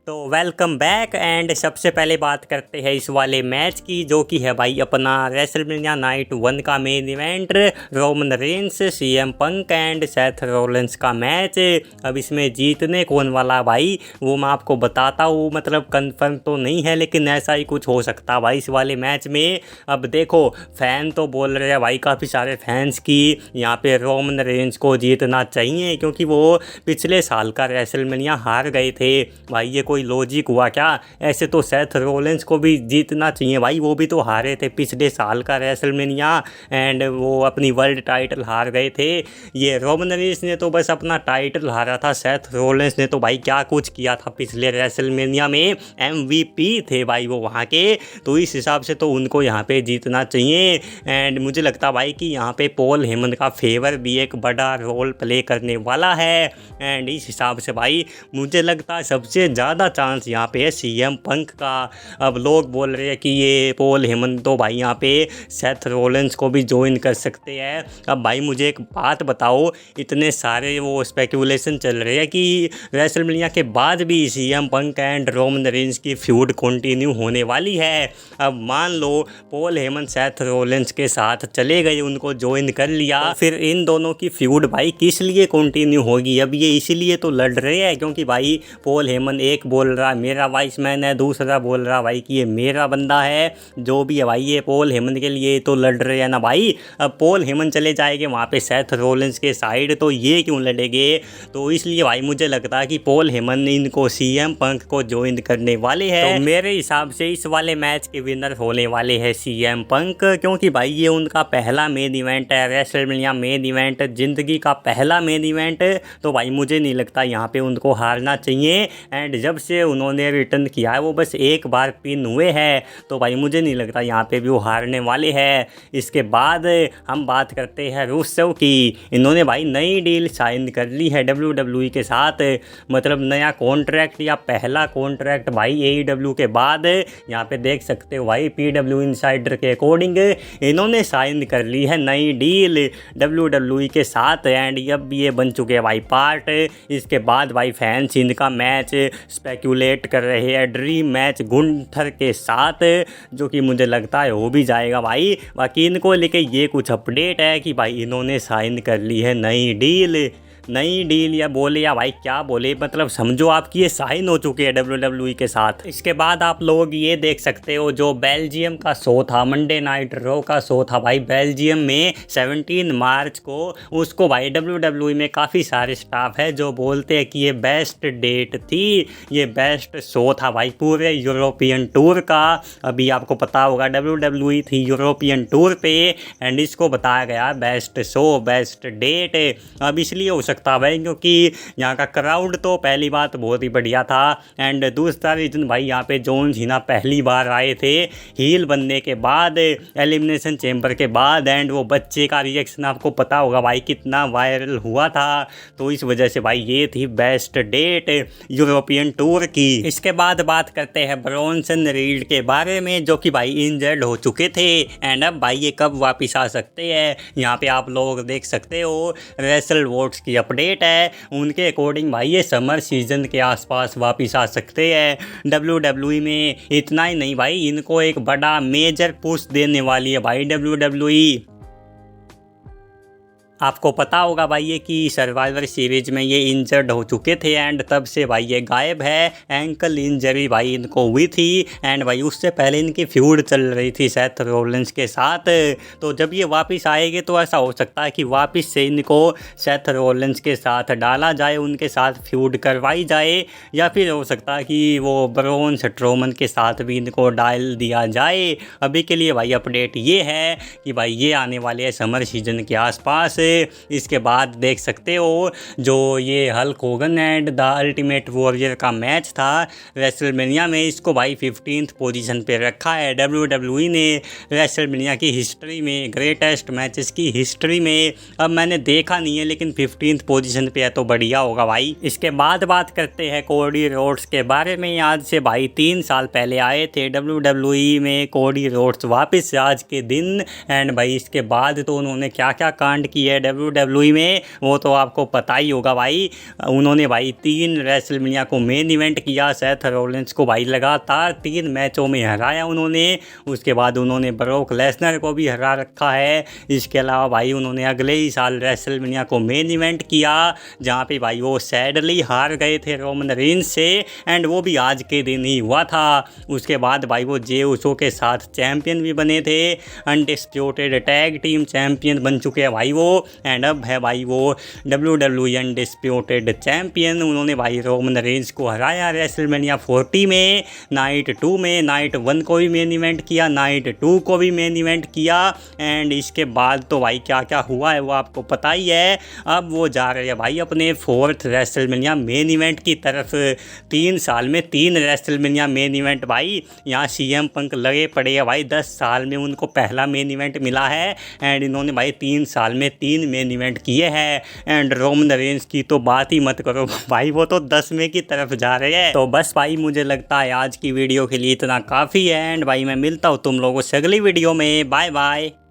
तो welcome back and सबसे पहले बात करते हैं इस वाले मैच की, जो कि है भाई अपना रेसलमेनिया नाइट 1 का main event Roman Reigns CM Punk and Seth Rollins का मैच। अब इसमें जीतने कौन वाला भाई वो मैं आपको बताता हूँ, मतलब कंफर्म तो नहीं है लेकिन ऐसा ही कुछ हो सकता भाई इस वाले मैच में। अब देखो फैन तो बोल रहे हैं भाई, काफ़ी सारे फैंस की यहाँ पे रोमन रेंस को जीतना चाहिए क्योंकि वो पिछले साल का रेसलमेनिया हार गए थे भाई। ये कोई लॉजिक हुआ क्या? ऐसे तो सेथ रॉलिंस को भी जीतना चाहिए भाई, वो भी तो हारे थे पिछले साल का रेसलमेनिया एंड वो अपनी वर्ल्ड टाइटल हार गए थे। ये रोमन रेंस ने तो बस अपना टाइटल हारा था, सेथ रॉलिंस ने तो भाई क्या कुछ किया था पिछले रेसलमेनिया में, MVP थे भाई वो वहाँ के। तो इस हिसाब से तो उनको यहाँ पे जीतना चाहिए एंड मुझे लगता भाई कि यहाँ पे पॉल हेमन का फेवर भी एक बड़ा रोल प्ले करने वाला है एंड इस हिसाब से भाई मुझे लगता है सबसे ज़्यादा चांस यहाँ पे है सीएम पंक का। अब लोग बोल रहे हैं कि ये पॉल हेमन तो भाई यहाँ पे सेथ रॉलिंस को भी ज्वाइन कर सकते हैं। अब भाई मुझे एक बात बताओ, इतने सारे वो स्पेकुलेशन चल रहे हैं कि रेसलमेनिया के बाद भी CM Punk and Roman Reigns की फ्यूड कंटिन्यू होने वाली है। अब मान लो पॉल हेमन सेथ रॉलिंस के साथ चले गए, उनको ज्वाइन कर लिया, तो फिर इन दोनों की फ्यूड भाई किस लिए कंटिन्यू होगी? अब ये इसीलिए तो लड़ रहे हैं क्योंकि भाई पॉल हेमन एक बोल रहा मेरा वाइस मैन है, दूसरा बोल रहा भाई कि ये मेरा बंदा है। जो भी है भाई ये पॉल हेमन के लिए तो लड़ रहे हैं ना भाई। अब पॉल हेमन चले जाएंगे वहाँ पे सेथ रॉलिंस के साइड, तो ये क्यों लड़ेंगे? तो इसलिए भाई मुझे लगता है कि पॉल हेमन इनको सीएम पंक को ज्वाइन करने वाले हैं। तो मेरे हिसाब से इस वाले मैच के विनर होने वाले हैं सीएम पंक, क्योंकि भाई ये उनका पहला मेन इवेंट है, रेसलमेनिया मेन इवेंट, जिंदगी का पहला मेन इवेंट। तो भाई मुझे नहीं लगता यहाँ पे उनको हारना चाहिए एंड जब से उन्होंने रिटर्न किया है वो बस एक बार पिन हुए हैं, तो भाई मुझे नहीं लगता यहाँ पे भी वो हारने वाले हैं। इसके बाद हम बात करते हैं रूसेव की। इन्होंने भाई नई डील साइन कर ली है WWE के साथ, मतलब नया कॉन्ट्रैक्ट या पहला कॉन्ट्रैक्ट भाई AEW के बाद। यहाँ पे देख सकते हो भाई PW इनसाइडर के अकॉर्डिंग इन्होंने साइन कर ली है नई डील WWE के साथ एंड अब ये बन चुके हैं भाई पार्ट। इसके बाद भाई फैंस इनका मैच स्पेकुलेट कर रहे हैं ड्रीम मैच गुंथर के साथ, जो कि मुझे लगता है हो भी जाएगा भाई। बाकी इनको लेके ये कुछ अपडेट है कि भाई इन्होंने साइन कर ली है नई डील या बोले या भाई क्या बोले, मतलब समझो आपकी ये साइन हो चुकी है WWE के साथ। इसके बाद आप लोग ये देख सकते हो जो बेल्जियम का शो था, मंडे नाइट रॉ का शो था भाई बेल्जियम में 17 मार्च को, उसको भाई WWE में काफ़ी सारे स्टाफ है जो बोलते हैं कि ये बेस्ट डेट थी, ये बेस्ट शो था भाई पूरे यूरोपियन टूर का। अभी आपको पता होगा WWE थी यूरोपियन टूर पे एंड इसको बताया गया बेस्ट शो बेस्ट डेट। अब इसलिए हो सकता भाई क्योंकि यहाँ का क्राउड तो पहली बात बहुत ही बढ़िया था एंड दूसरा रीजन भाई यहाँ पे जॉन सीना पहली बार आए थे हील बनने के बाद, एलिमिनेशन चैम्बर के बाद एंड वो बच्चे का रिएक्शन आपको पता होगा भाई कितना वायरल हुआ था। तो इस वजह से भाई ये थी बेस्ट डेट यूरोपियन टूर की। इसके बाद बात करते हैं ब्रॉन्सन रीड के बारे में, जो कि भाई इंजर्ड हो चुके थे एंड अब भाई ये कब वापस आ सकते हैं। यहाँ पे आप लोग देख सकते हो रेसल वोट्स की अपडेट है, उनके अकॉर्डिंग भाई ये समर सीजन के आसपास वापस आ सकते हैं WWE में। इतना ही नहीं भाई इनको एक बड़ा मेजर पुश देने वाली है भाई WWE। आपको पता होगा भाई ये कि सर्वाइवर सीरीज में ये इंजर्ड हो चुके थे एंड तब से भाई ये गायब है, एंकल इंजरी भाई इनको हुई थी एंड भाई उससे पहले इनकी फ्यूड चल रही थी सेथ रॉलिंस के साथ। तो जब ये वापस आएंगे तो ऐसा हो सकता है कि वापस से इनको सेथ रॉलिंस के साथ डाला जाए, उनके साथ फ्यूड करवाई जाए, या फिर हो सकता है कि वो ब्रॉन स्ट्रोमन के साथ भी इनको डाल दिया जाए। अभी के लिए भाई अपडेट ये है कि भाई ये आने वाले है समर सीजन के आसपास। इसके बाद देख सकते हो जो ये Hulk Hogan and the ultimate warrior का मैच था रेसलमेनिया में, इसको भाई 15th पोजीशन पे रखा है WWE ने रेसलमेनिया की हिस्ट्री में, ग्रेटेस्ट मैचेस की हिस्ट्री में। अब मैंने देखा नहीं है लेकिन 15th पोजीशन पे है तो बढ़िया होगा भाई। इसके बाद बात करते हैं कोडी रोड्स के बारे में। आज से भाई 3 साल पहले आए थे WWE में कोडी रोड्स वापस आज के दिन एंड भाई इसके बाद तो उन्होंने क्या क्या कांड किए है WWE में वो तो आपको पता ही होगा भाई। उन्होंने भाई 3 रेसलमेनिया को मेन इवेंट किया, सेथ रॉलिंस को भाई लगातार 3 मैचों में हराया उन्होंने। उसके बाद उन्होंने ब्रॉक लेसनर को भी हरा रखा है। इसके अलावा भाई उन्होंने अगले ही साल रेसलमेनिया को मेन इवेंट किया जहाँ पे भाई वो सैडली हार गए थे रोमन रेंस से, एंड वो भी आज के दिन ही हुआ था। उसके बाद भाई वो जे उसो के साथ चैंपियन भी बने थे, अनडिस्प्यूटेड टैग टीम चैंपियन बन चुके हैं भाई वो। एंड अब है भाई वो WWE अनडिस्प्यूटेड चैंपियन। उन्होंने भाई रोमन रेंस को हराया रेसलमेनिया 40 में, नाइट 2 में, नाइट 1 को भी मेन इवेंट किया, नाइट 2 को भी मेन इवेंट किया। एंड इसके बाद तो भाई क्या क्या हुआ है वो आपको पता ही है। अब वो जा रहे हैं भाई अपने 4th रेसलमेनिया मेन इवेंट की तरफ। 3 साल में 3 रेसलमेनिया मेन इवेंट भाई। यहाँ CM पंक लगे पड़े हैं भाई, 10 साल में उनको पहला मेन इवेंट मिला है एंड इन्होंने भाई 3 साल में 3 मेन इवेंट किए हैं। एंड रोमन रेंस की तो बात ही मत करो भाई, वो तो 10वें की तरफ जा रहे हैं। तो बस भाई मुझे लगता है आज की वीडियो के लिए इतना काफ़ी है। एंड भाई मैं मिलता हूँ तुम लोगों से अगली वीडियो में। Bye bye.